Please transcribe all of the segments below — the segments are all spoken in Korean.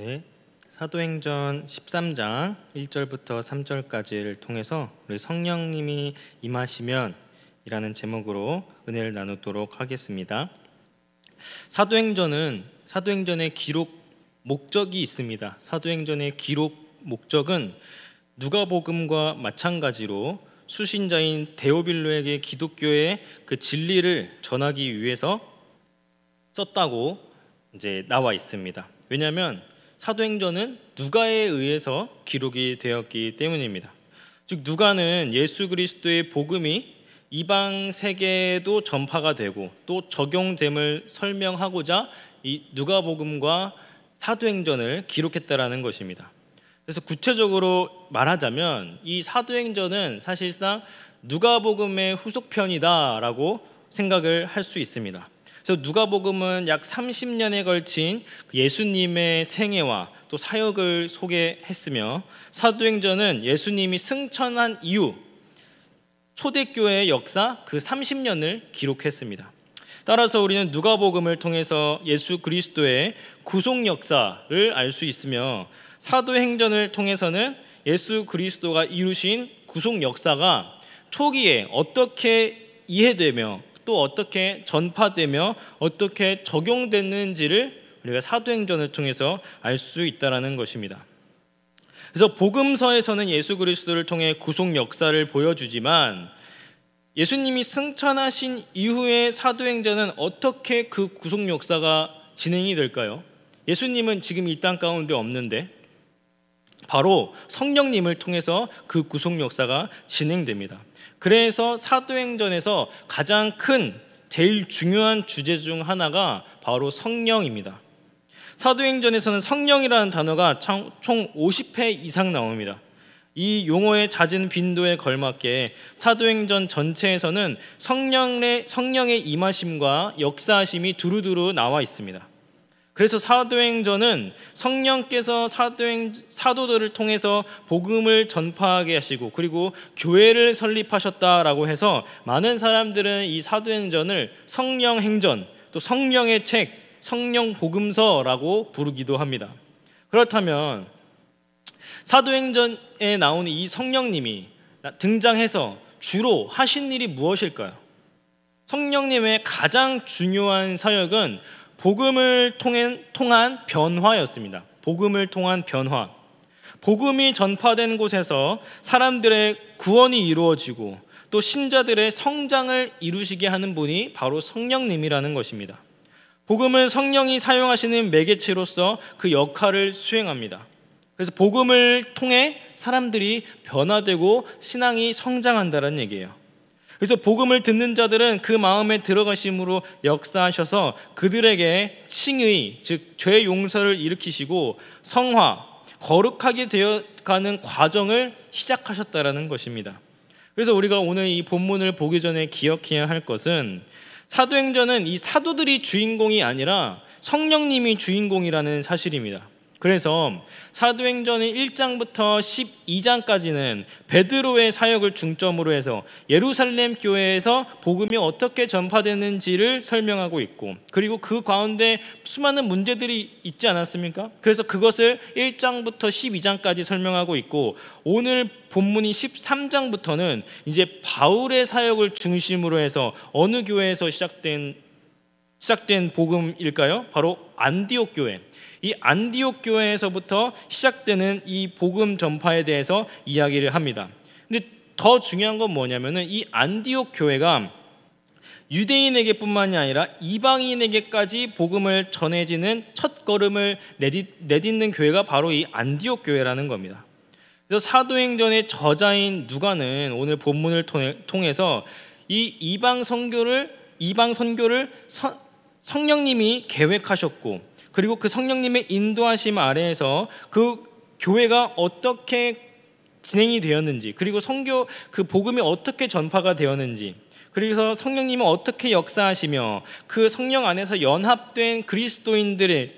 네, 사도행전 13장 1절부터 3절까지를 통해서 우리 성령님이 임하시면 이라는 제목으로 은혜를 나누도록 하겠습니다. 사도행전의 기록 목적이 있습니다. 사도행전의 기록 목적은 누가복음과 마찬가지로 수신자인 데오빌로에게 기독교의 그 진리를 전하기 위해서 썼다고 이제 나와 있습니다. 왜냐하면 사도행전은 누가에 의해서 기록이 되었기 때문입니다. 즉 누가는 예수 그리스도의 복음이 이방 세계에도 전파가 되고 또 적용됨을 설명하고자 이 누가복음과 사도행전을 기록했다라는 것입니다. 그래서 구체적으로 말하자면 이 사도행전은 사실상 누가복음의 후속편이다라고 생각을 할 수 있습니다. 그래서 누가복음은 약 30년에 걸친 예수님의 생애와 또 사역을 소개했으며 사도행전은 예수님이 승천한 이후 초대교회의 역사 그 30년을 기록했습니다. 따라서 우리는 누가복음을 통해서 예수 그리스도의 구속 역사를 알 수 있으며 사도행전을 통해서는 예수 그리스도가 이루신 구속 역사가 초기에 어떻게 이해되며 또 어떻게 전파되며 어떻게 적용됐는지를 우리가 사도행전을 통해서 알 수 있다는 것입니다. 그래서 복음서에서는 예수 그리스도를 통해 구속 역사를 보여주지만 예수님이 승천하신 이후의 사도행전은 어떻게 그 구속 역사가 진행이 될까요? 예수님은 지금 이 땅 가운데 없는데 바로 성령님을 통해서 그 구속 역사가 진행됩니다. 그래서 사도행전에서 가장 큰 제일 중요한 주제 중 하나가 바로 성령입니다. 사도행전에서는 성령이라는 단어가 총 50회 이상 나옵니다. 이 용어의 잦은 빈도에 걸맞게 사도행전 전체에서는 성령의 임하심과 역사하심이 두루두루 나와 있습니다. 그래서 사도행전은 성령께서 사도들을 통해서 복음을 전파하게 하시고 그리고 교회를 설립하셨다라고 해서 많은 사람들은 이 사도행전을 성령행전 또 성령의 책, 성령복음서라고 부르기도 합니다. 그렇다면 사도행전에 나오는 이 성령님이 등장해서 주로 하신 일이 무엇일까요? 성령님의 가장 중요한 사역은 복음을 통한 변화였습니다. 복음을 통한 변화. 복음이 전파된 곳에서 사람들의 구원이 이루어지고 또 신자들의 성장을 이루시게 하는 분이 바로 성령님이라는 것입니다. 복음은 성령이 사용하시는 매개체로서 그 역할을 수행합니다. 그래서 복음을 통해 사람들이 변화되고 신앙이 성장한다는 얘기예요. 그래서 복음을 듣는 자들은 그 마음에 들어가심으로 역사하셔서 그들에게 칭의, 즉 죄 용서를 일으키시고 성화, 거룩하게 되어가는 과정을 시작하셨다라는 것입니다. 그래서 우리가 오늘 이 본문을 보기 전에 기억해야 할 것은 사도행전은 이 사도들이 주인공이 아니라 성령님이 주인공이라는 사실입니다. 그래서 사도행전의 1장부터 12장까지는 베드로의 사역을 중점으로 해서 예루살렘 교회에서 복음이 어떻게 전파되는지를 설명하고 있고 그리고 그 가운데 수많은 문제들이 있지 않았습니까? 그래서 그것을 1장부터 12장까지 설명하고 있고 오늘 본문인 13장부터는 이제 바울의 사역을 중심으로 해서 어느 교회에서 시작된 복음일까요? 바로 안디옥 교회. 이 안디옥 교회에서부터 시작되는 이 복음 전파에 대해서 이야기를 합니다. 근데 더 중요한 건 뭐냐면은 이 안디옥 교회가 유대인에게뿐만이 아니라 이방인에게까지 복음을 전해지는 첫 걸음을 내딛는 교회가 바로 이 안디옥 교회라는 겁니다. 그래서 사도행전의 저자인 누가는 오늘 본문을 통해서 이 이방 선교를 성령님이 계획하셨고 그리고 그 성령님의 인도하심 아래에서 그 교회가 어떻게 진행이 되었는지 그리고 그 복음이 어떻게 전파가 되었는지 그래서 성령님은 어떻게 역사하시며 그 성령 안에서 연합된 그리스도인들의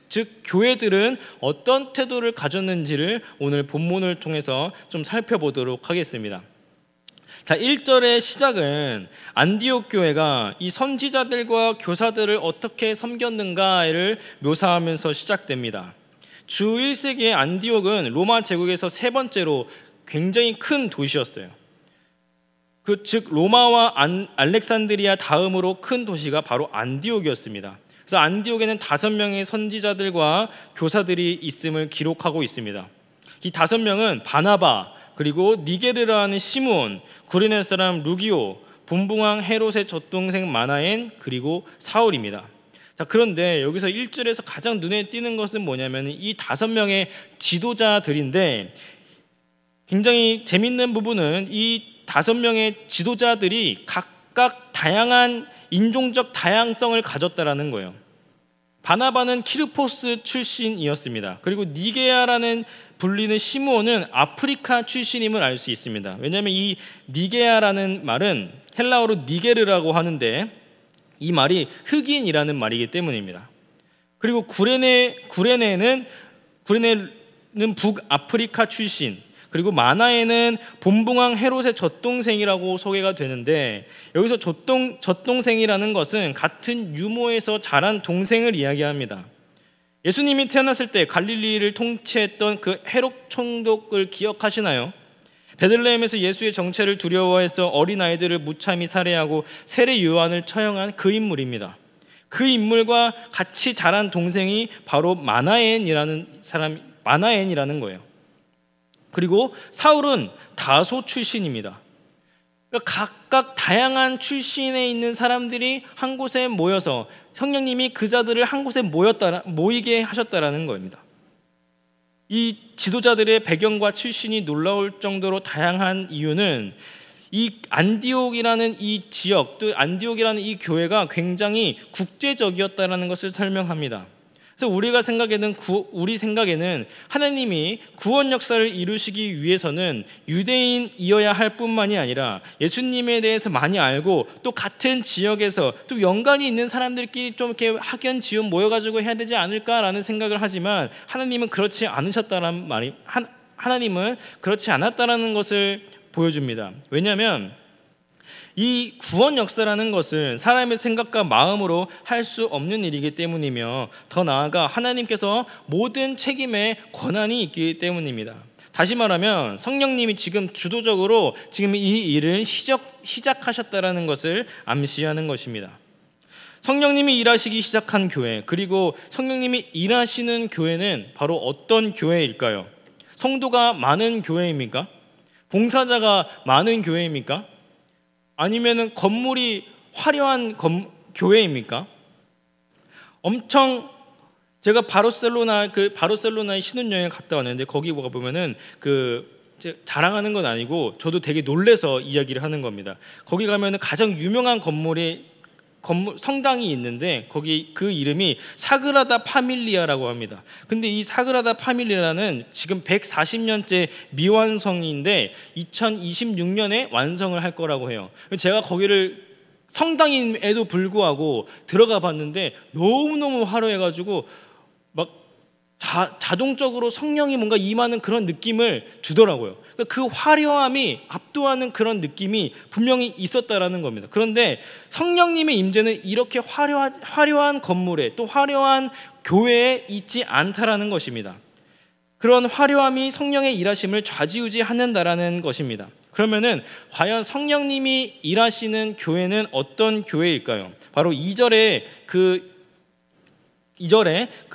즉 교회들은 어떤 태도를 가졌는지를 오늘 본문을 통해서 좀 살펴보도록 하겠습니다. 자, 1절의 시작은 안디옥 교회가 이 선지자들과 교사들을 어떻게 섬겼는가를 묘사하면서 시작됩니다. 주 1세기의 안디옥은 로마 제국에서 세 번째로 굉장히 큰 도시였어요. 즉 로마와 알렉산드리아 다음으로 큰 도시가 바로 안디옥이었습니다. 그래서 안디옥에는 5명의 선지자들과 교사들이 있음을 기록하고 있습니다. 이 5명은 바나바, 그리고 니게르라는 시므온, 구레네 사람 루기오, 본붕왕 헤롯의 젖동생 마나엔, 그리고 사울입니다. 자, 그런데 여기서 1절에서 가장 눈에 띄는 것은 뭐냐면 이 5명의 지도자들인데, 굉장히 재밌는 부분은 이 5명의 지도자들이 각각 다양한 인종적 다양성을 가졌다라는 거예요. 바나바는 키르포스 출신이었습니다. 그리고 니게아라는 불리는 시므온은 아프리카 출신임을 알 수 있습니다. 왜냐하면 이 니게아라는 말은 헬라어로 니게르라고 하는데 이 말이 흑인이라는 말이기 때문입니다. 그리고 구레네는 북아프리카 출신, 그리고 마나에는 본붕왕 헤롯의 젖동생이라고 소개가 되는데, 여기서 젖동생이라는 것은 같은 유모에서 자란 동생을 이야기합니다. 예수님이 태어났을 때 갈릴리를 통치했던 그 헤롯 총독을 기억하시나요? 베들레헴에서 예수의 정체를 두려워해서 어린아이들을 무참히 살해하고 세례 요한을 처형한 그 인물입니다. 그 인물과 같이 자란 동생이 바로 마나엔이라는 거예요. 그리고 사울은 다소 출신입니다. 그러니까 각각 다양한 출신에 있는 사람들이 한 곳에 모여서 성령님이 그 자들을 한 곳에 모이게 하셨다라는 겁니다. 이 지도자들의 배경과 출신이 놀라울 정도로 다양한 이유는 이 안디옥이라는 이 지역, 또 안디옥이라는 이 교회가 굉장히 국제적이었다라는 것을 설명합니다. 그래서 우리 생각에는 하나님이 구원 역사를 이루시기 위해서는 유대인이어야 할 뿐만이 아니라 예수님에 대해서 많이 알고 또 같은 지역에서 또 연관이 있는 사람들끼리 좀 이렇게 학연 지원 모여가지고 해야 되지 않을까라는 생각을 하지만 하나님은 그렇지 않았다라는 것을 보여줍니다. 왜냐하면 이 구원 역사라는 것은 사람의 생각과 마음으로 할 수 없는 일이기 때문이며, 더 나아가 하나님께서 모든 책임에 권한이 있기 때문입니다. 다시 말하면 성령님이 지금 주도적으로 지금 이 일을 시작하셨다라는 것을 암시하는 것입니다. 성령님이 일하시기 시작한 교회, 그리고 성령님이 일하시는 교회는 바로 어떤 교회일까요? 성도가 많은 교회입니까? 봉사자가 많은 교회입니까? 아니면은 건물이 화려한 교회입니까? 제가 바르셀로나에 신혼여행 갔다 왔는데 거기 보면은 자랑하는 건 아니고 저도 되게 놀래서 이야기를 하는 겁니다. 거기 가면은 가장 유명한 성당이 있는데 거기 그 이름이 사그라다 파밀리아라고 합니다. 근데 이 사그라다 파밀리아는 지금 140년째 미완성인데 2026년에 완성을 할 거라고 해요. 제가 거기를 성당임에도 불구하고 들어가 봤는데 너무너무 화려해가지고 막 자동적으로 성령이 뭔가 임하는 그런 느낌을 주더라고요. 그 화려함이 압도하는 그런 느낌이 분명히 있었다라는 겁니다. 그런데 성령님의 임재는 이렇게 화려한 건물에, 또 화려한 교회에 있지 않다라는 것입니다. 그런 화려함이 성령의 일하심을 좌지우지하는다라는 것입니다. 그러면은 과연 성령님이 일하시는 교회는 어떤 교회일까요? 바로 2절에 그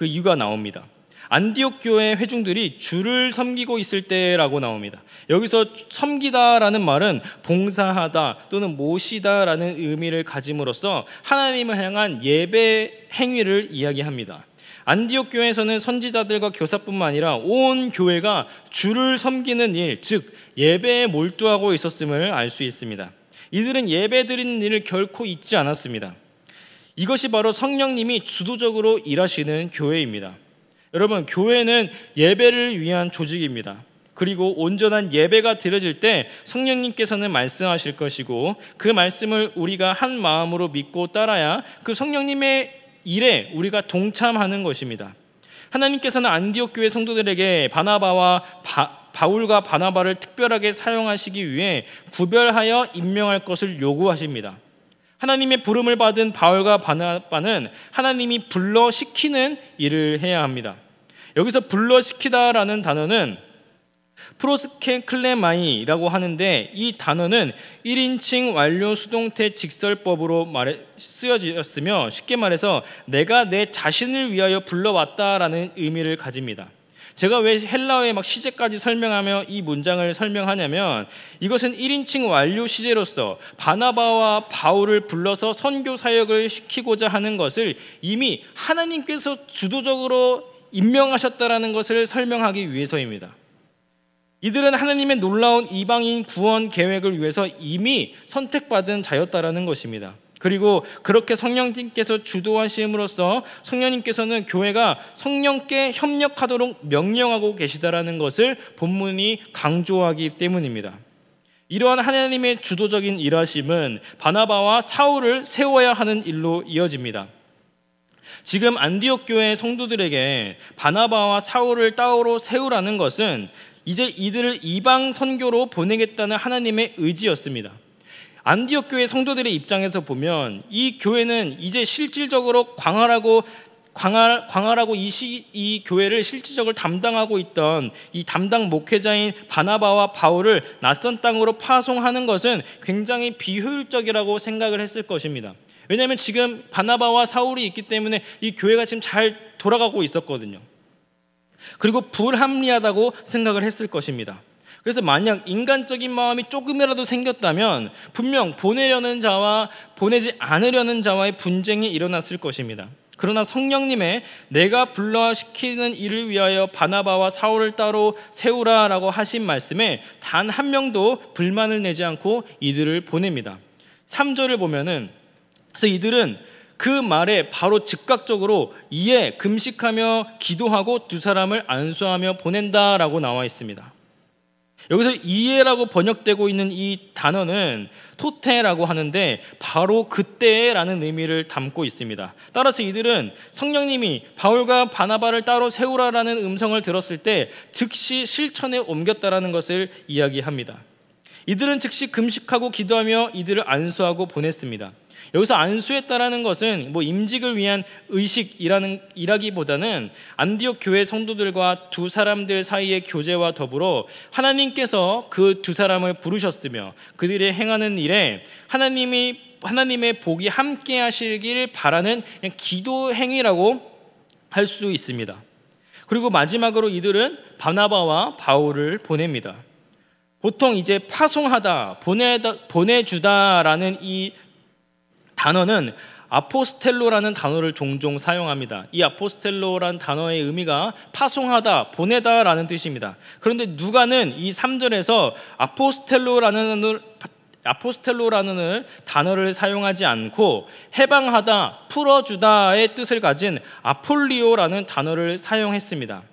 이유가 나옵니다. 안디옥 교회 회중들이 주를 섬기고 있을 때라고 나옵니다. 여기서 섬기다라는 말은 봉사하다 또는 모시다라는 의미를 가짐으로써 하나님을 향한 예배 행위를 이야기합니다. 안디옥 교회에서는 선지자들과 교사뿐만 아니라 온 교회가 주를 섬기는 일, 즉 예배에 몰두하고 있었음을 알 수 있습니다. 이들은 예배 드리는 일을 결코 잊지 않았습니다. 이것이 바로 성령님이 주도적으로 일하시는 교회입니다. 여러분, 교회는 예배를 위한 조직입니다. 그리고 온전한 예배가 드려질 때 성령님께서는 말씀하실 것이고, 그 말씀을 우리가 한 마음으로 믿고 따라야 그 성령님의 일에 우리가 동참하는 것입니다. 하나님께서는 안디옥 교회 성도들에게 바울과 바나바를 특별하게 사용하시기 위해 구별하여 임명할 것을 요구하십니다. 하나님의 부름을 받은 바울과 바나바는 하나님이 불러 시키는 일을 해야 합니다. 여기서 불러시키다라는 단어는 프로스케클레마이라고 하는데, 이 단어는 1인칭 완료 수동태 직설법으로 쓰여졌으며, 쉽게 말해서 내가 내 자신을 위하여 불러왔다라는 의미를 가집니다. 제가 왜 헬라어의 시제까지 설명하며 이 문장을 설명하냐면, 이것은 1인칭 완료 시제로서 바나바와 바울을 불러서 선교 사역을 시키고자 하는 것을 이미 하나님께서 주도적으로 임명하셨다라는 것을 설명하기 위해서입니다. 이들은 하나님의 놀라운 이방인 구원 계획을 위해서 이미 선택받은 자였다라는 것입니다. 그리고 그렇게 성령님께서 주도하심으로써 성령님께서는 교회가 성령께 협력하도록 명령하고 계시다라는 것을 본문이 강조하기 때문입니다. 이러한 하나님의 주도적인 일하심은 바나바와 사울을 세워야 하는 일로 이어집니다. 지금 안디옥 교회 성도들에게 바나바와 사울을 따로 세우라는 것은 이제 이들을 이방 선교로 보내겠다는 하나님의 의지였습니다. 안디옥 교회 성도들의 입장에서 보면 이 교회는 이제 실질적으로 광활하고 이 교회를 실질적으로 담당하고 있던 이 담당 목회자인 바나바와 바울을 낯선 땅으로 파송하는 것은 굉장히 비효율적이라고 생각을 했을 것입니다. 왜냐하면 지금 바나바와 사울이 있기 때문에 이 교회가 지금 잘 돌아가고 있었거든요. 그리고 불합리하다고 생각을 했을 것입니다. 그래서 만약 인간적인 마음이 조금이라도 생겼다면 분명 보내려는 자와 보내지 않으려는 자와의 분쟁이 일어났을 것입니다. 그러나 성령님의 내가 불러시키는 일을 위하여 바나바와 사울을 따로 세우라라고 하신 말씀에 단 한 명도 불만을 내지 않고 이들을 보냅니다. 3절을 보면은, 그래서 이들은 그 말에 바로 즉각적으로 이에 금식하며 기도하고 두 사람을 안수하며 보낸다라고 나와 있습니다. 여기서 이에라고 번역되고 있는 이 단어는 토테라고 하는데 바로 그때라는 의미를 담고 있습니다. 따라서 이들은 성령님이 바울과 바나바를 따로 세우라라는 음성을 들었을 때 즉시 실천에 옮겼다라는 것을 이야기합니다. 이들은 즉시 금식하고 기도하며 이들을 안수하고 보냈습니다. 여기서 안수했다라는 것은 임직을 위한 의식이라기보다는 안디옥 교회 성도들과 두 사람들 사이의 교제와 더불어 하나님께서 그 두 사람을 부르셨으며 그들이 행하는 일에 하나님의 복이 함께 하시길 바라는 그냥 기도 행위라고 할 수 있습니다. 그리고 마지막으로 이들은 바나바와 바울을 보냅니다. 보통 이제 파송하다, 보내주다라는 이 단어는 아포스텔로라는 단어를 종종 사용합니다. 이 아포스텔로라는 단어의 의미가 파송하다, 보내다라는 뜻입니다. 그런데 누가는 이 3절에서 아포스텔로라는 단어를 사용하지 않고 해방하다, 풀어주다의 뜻을 가진 아폴리오라는 단어를 사용했습니다.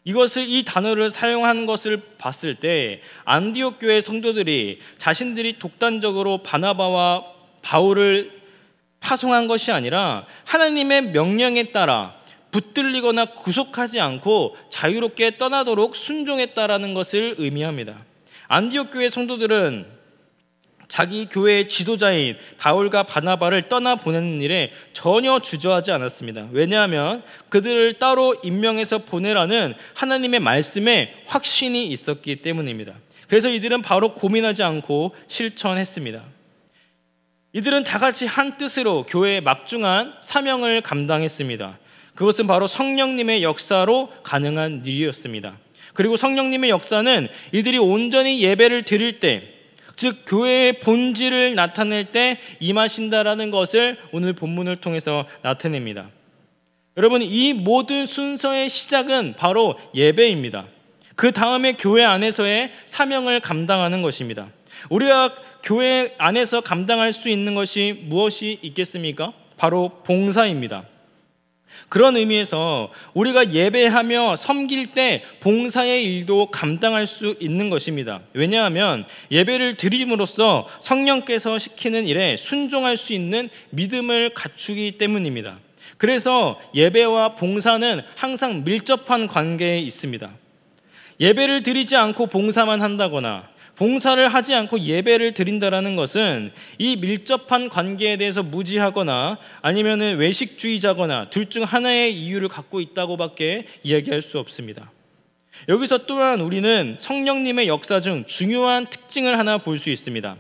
이 단어를 사용한 것을 봤을 때 안디옥 교회 성도들이 자신들이 독단적으로 바나바와 바울을 파송한 것이 아니라 하나님의 명령에 따라 붙들리거나 구속하지 않고 자유롭게 떠나도록 순종했다라는 것을 의미합니다. 안디옥 교회 성도들은 자기 교회의 지도자인 바울과 바나바를 떠나보내는 일에 전혀 주저하지 않았습니다. 왜냐하면 그들을 따로 임명해서 보내라는 하나님의 말씀에 확신이 있었기 때문입니다. 그래서 이들은 바로 고민하지 않고 실천했습니다. 이들은 다 같이 한 뜻으로 교회의 막중한 사명을 감당했습니다. 그것은 바로 성령님의 역사로 가능한 일이었습니다. 그리고 성령님의 역사는 이들이 온전히 예배를 드릴 때, 즉 교회의 본질을 나타낼 때 임하신다라는 것을 오늘 본문을 통해서 나타냅니다. 여러분, 이 모든 순서의 시작은 바로 예배입니다. 그 다음에 교회 안에서의 사명을 감당하는 것입니다. 우리가 교회 안에서 감당할 수 있는 것이 무엇이 있겠습니까? 바로 봉사입니다. 그런 의미에서 우리가 예배하며 섬길 때 봉사의 일도 감당할 수 있는 것입니다. 왜냐하면 예배를 드림으로써 성령께서 시키는 일에 순종할 수 있는 믿음을 갖추기 때문입니다. 그래서 예배와 봉사는 항상 밀접한 관계에 있습니다. 예배를 드리지 않고 봉사만 한다거나 봉사를 하지 않고 예배를 드린다라는 것은 이 밀접한 관계에 대해서 무지하거나 아니면은 외식주의자거나 둘 중 하나의 이유를 갖고 있다고밖에 이야기할 수 없습니다. 여기서 또한 우리는 성령님의 역사 중 중요한 특징을 하나 볼 수 있습니다.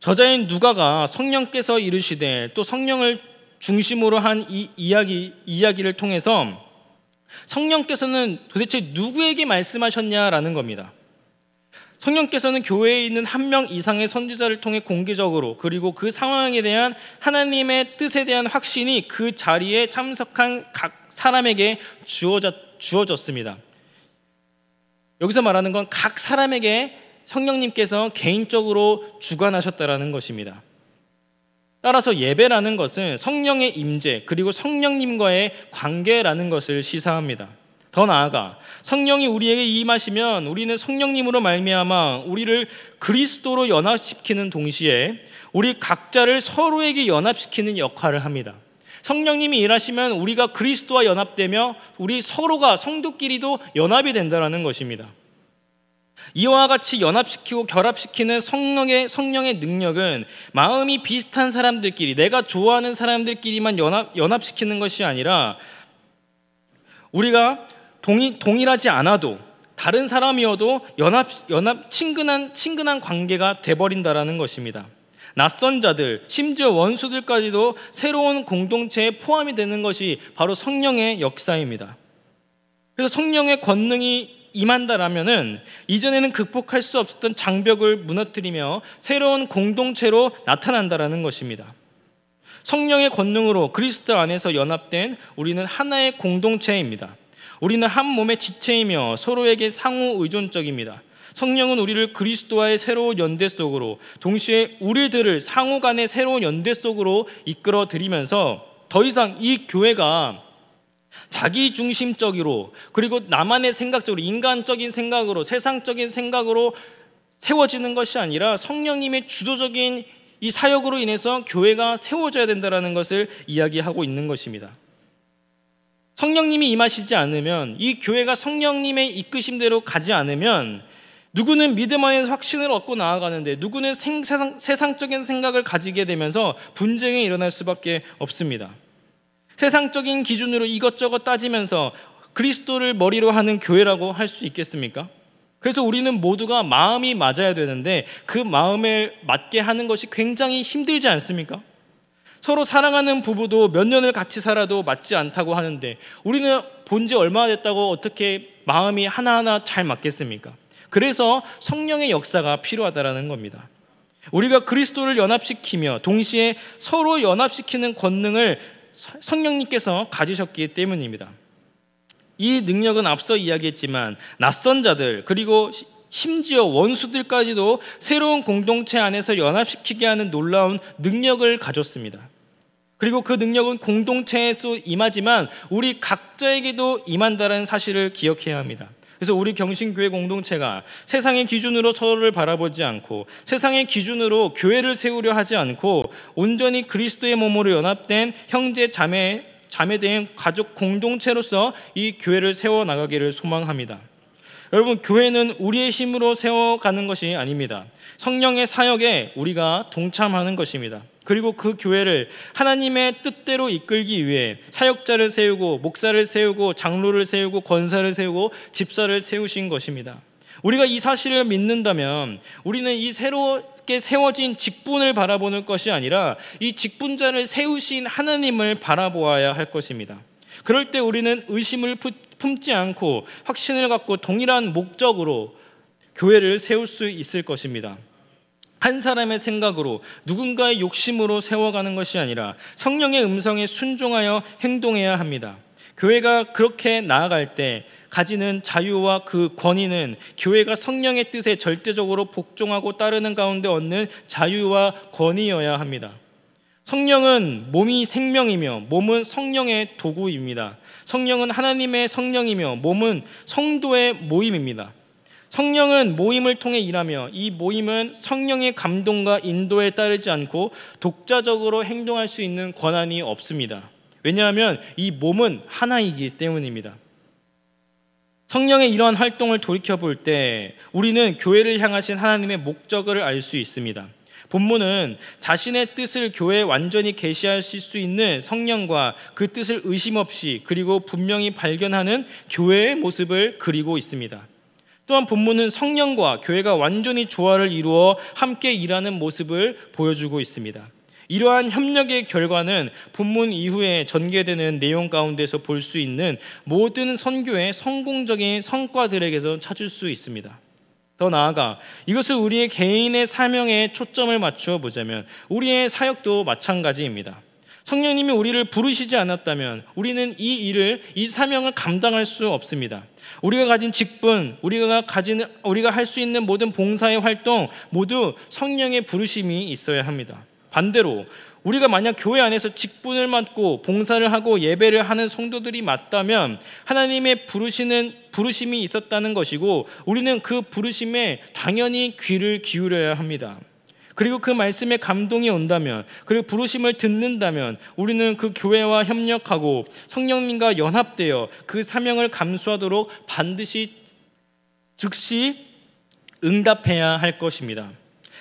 저자인 누가가 성령께서 이르시되 또 성령을 중심으로 한 이 이야기를 통해서 성령께서는 도대체 누구에게 말씀하셨냐라는 겁니다. 성령께서는 교회에 있는 한 명 이상의 선지자를 통해 공개적으로 그리고 그 상황에 대한 하나님의 뜻에 대한 확신이 그 자리에 참석한 각 사람에게 주어졌습니다. 여기서 말하는 건 각 사람에게 성령님께서 개인적으로 주관하셨다라는 것입니다. 따라서 예배라는 것은 성령의 임재 그리고 성령님과의 관계라는 것을 시사합니다. 더 나아가 성령이 우리에게 임하시면 우리는 성령님으로 말미암아 우리를 그리스도로 연합시키는 동시에 우리 각자를 서로에게 연합시키는 역할을 합니다. 성령님이 일하시면 우리가 그리스도와 연합되며 우리 서로가 성도끼리도 연합이 된다는 것입니다. 이와 같이 연합시키고 결합시키는 성령의 능력은 마음이 비슷한 사람들끼리 내가 좋아하는 사람들끼리만 연합시키는 것이 아니라 우리가 동일하지 않아도 다른 사람이어도 친근한 관계가 돼버린다라는 것입니다. 낯선 자들, 심지어 원수들까지도 새로운 공동체에 포함이 되는 것이 바로 성령의 역사입니다. 그래서 성령의 권능이 임한다라면은 이전에는 극복할 수 없었던 장벽을 무너뜨리며 새로운 공동체로 나타난다라는 것입니다. 성령의 권능으로 그리스도 안에서 연합된 우리는 하나의 공동체입니다. 우리는 한 몸의 지체이며 서로에게 상호 의존적입니다. 성령은 우리를 그리스도와의 새로운 연대 속으로 동시에 우리들을 상호 간의 새로운 연대 속으로 이끌어 들이면서 더 이상 이 교회가 자기 중심적으로 그리고 나만의 생각적으로 인간적인 생각으로 세상적인 생각으로 세워지는 것이 아니라 성령님의 주도적인 이 사역으로 인해서 교회가 세워져야 된다는 것을 이야기하고 있는 것입니다. 성령님이 임하시지 않으면 이 교회가 성령님의 이끄심대로 가지 않으면 누구는 믿음 안에서 확신을 얻고 나아가는데 누구는 세상적인 생각을 가지게 되면서 분쟁이 일어날 수밖에 없습니다. 세상적인 기준으로 이것저것 따지면서 그리스도를 머리로 하는 교회라고 할 수 있겠습니까? 그래서 우리는 모두가 마음이 맞아야 되는데 그 마음을 맞게 하는 것이 굉장히 힘들지 않습니까? 서로 사랑하는 부부도 몇 년을 같이 살아도 맞지 않다고 하는데 우리는 본 지 얼마나 됐다고 어떻게 마음이 하나하나 잘 맞겠습니까? 그래서 성령의 역사가 필요하다는 겁니다. 우리가 그리스도를 연합시키며 동시에 서로 연합시키는 권능을 성령님께서 가지셨기 때문입니다. 이 능력은 앞서 이야기했지만 낯선 자들 그리고 심지어 원수들까지도 새로운 공동체 안에서 연합시키게 하는 놀라운 능력을 가졌습니다. 그리고 그 능력은 공동체에서 임하지만 우리 각자에게도 임한다는 사실을 기억해야 합니다. 그래서 우리 경신교회 공동체가 세상의 기준으로 서로를 바라보지 않고 세상의 기준으로 교회를 세우려 하지 않고 온전히 그리스도의 몸으로 연합된 형제 자매된 가족 공동체로서 이 교회를 세워나가기를 소망합니다. 여러분, 교회는 우리의 힘으로 세워가는 것이 아닙니다. 성령의 사역에 우리가 동참하는 것입니다. 그리고 그 교회를 하나님의 뜻대로 이끌기 위해 사역자를 세우고 목사를 세우고 장로를 세우고 권사를 세우고 집사를 세우신 것입니다. 우리가 이 사실을 믿는다면 우리는 이 새롭게 세워진 직분을 바라보는 것이 아니라 이 직분자를 세우신 하나님을 바라보아야 할 것입니다. 그럴 때 우리는 의심을 품지 않고 확신을 갖고 동일한 목적으로 교회를 세울 수 있을 것입니다. 한 사람의 생각으로 누군가의 욕심으로 세워가는 것이 아니라 성령의 음성에 순종하여 행동해야 합니다. 교회가 그렇게 나아갈 때 가지는 자유와 그 권위는 교회가 성령의 뜻에 절대적으로 복종하고 따르는 가운데 얻는 자유와 권위여야 합니다. 성령은 몸이 생명이며 몸은 성령의 도구입니다. 성령은 하나님의 성령이며 몸은 성도의 모임입니다. 성령은 모임을 통해 일하며 이 모임은 성령의 감동과 인도에 따르지 않고 독자적으로 행동할 수 있는 권한이 없습니다. 왜냐하면 이 몸은 하나이기 때문입니다. 성령의 이러한 활동을 돌이켜볼 때 우리는 교회를 향하신 하나님의 목적을 알 수 있습니다. 본문은 자신의 뜻을 교회에 완전히 계시하실 수 있는 성령과 그 뜻을 의심 없이 그리고 분명히 발견하는 교회의 모습을 그리고 있습니다. 또한 본문은 성령과 교회가 완전히 조화를 이루어 함께 일하는 모습을 보여주고 있습니다. 이러한 협력의 결과는 본문 이후에 전개되는 내용 가운데서 볼 수 있는 모든 선교의 성공적인 성과들에게서 찾을 수 있습니다. 더 나아가 이것을 우리의 개인의 사명에 초점을 맞추어 보자면 우리의 사역도 마찬가지입니다. 성령님이 우리를 부르시지 않았다면 우리는 이 사명을 감당할 수 없습니다. 우리가 가진 직분, 우리가 할 수 있는 모든 봉사의 활동 모두 성령의 부르심이 있어야 합니다. 반대로 우리가 만약 교회 안에서 직분을 맡고 봉사를 하고 예배를 하는 성도들이 맞다면 하나님의 부르심이 있었다는 것이고 우리는 그 부르심에 당연히 귀를 기울여야 합니다. 그리고 그 말씀에 감동이 온다면, 그리고 부르심을 듣는다면 우리는 그 교회와 협력하고 성령님과 연합되어 그 사명을 감수하도록 반드시 즉시 응답해야 할 것입니다.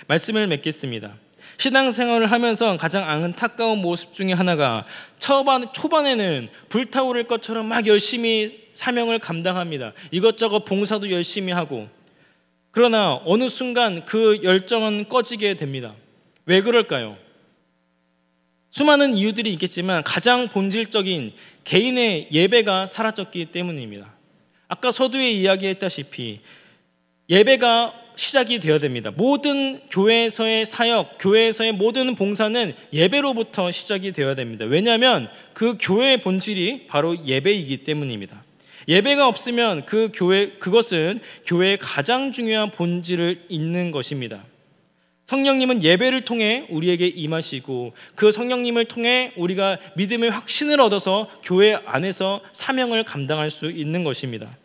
말씀을 맺겠습니다. 신앙생활을 하면서 가장 안타까운 모습 중에 하나가 초반에는 불타오를 것처럼 막 열심히 사명을 감당합니다. 이것저것 봉사도 열심히 하고, 그러나 어느 순간 그 열정은 꺼지게 됩니다. 왜 그럴까요? 수많은 이유들이 있겠지만 가장 본질적인 개인의 예배가 사라졌기 때문입니다. 아까 서두에 이야기했다시피 예배가 시작이 되어야 됩니다. 모든 교회에서의 사역, 교회에서의 모든 봉사는 예배로부터 시작이 되어야 됩니다. 왜냐하면 그 교회의 본질이 바로 예배이기 때문입니다. 예배가 없으면 그것은 교회의 가장 중요한 본질을 잇는 것입니다. 성령님은 예배를 통해 우리에게 임하시고 그 성령님을 통해 우리가 믿음의 확신을 얻어서 교회 안에서 사명을 감당할 수 있는 것입니다.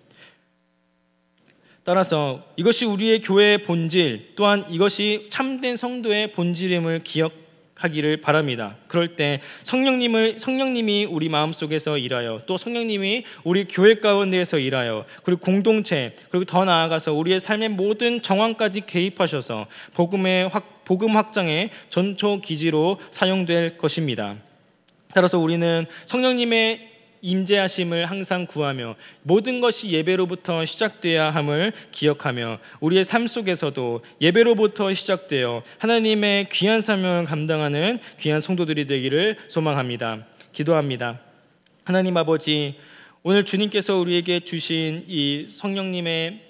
따라서 이것이 우리의 교회의 본질, 또한 이것이 참된 성도의 본질임을 기억하기를 바랍니다. 그럴 때 성령님이 우리 마음속에서 일하여, 또 성령님이 우리 교회 가운데에서 일하여, 그리고 공동체, 그리고 더 나아가서 우리의 삶의 모든 정황까지 개입하셔서 복음 확장의 전초 기지로 사용될 것입니다. 따라서 우리는 성령님의 임재하심을 항상 구하며 모든 것이 예배로부터 시작돼야 함을 기억하며 우리의 삶 속에서도 예배로부터 시작되어 하나님의 귀한 사명을 감당하는 귀한 성도들이 되기를 소망합니다. 기도합니다. 하나님 아버지, 오늘 주님께서 우리에게 주신 이 성령님의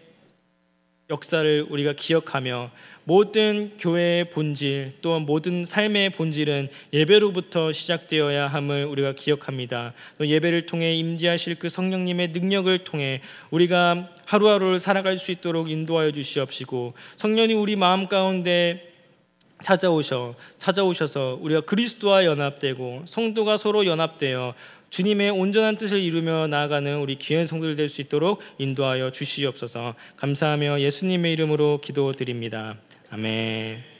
역사를 우리가 기억하며 모든 교회의 본질, 또한 모든 삶의 본질은 예배로부터 시작되어야 함을 우리가 기억합니다. 또 예배를 통해 임재하실 그 성령님의 능력을 통해 우리가 하루하루를 살아갈 수 있도록 인도하여 주시옵시고, 성령이 우리 마음 가운데 찾아오셔서 우리가 그리스도와 연합되고 성도가 서로 연합되어 주님의 온전한 뜻을 이루며 나아가는 우리 귀한 성도들 될 수 있도록 인도하여 주시옵소서. 감사하며 예수님의 이름으로 기도드립니다. 아멘.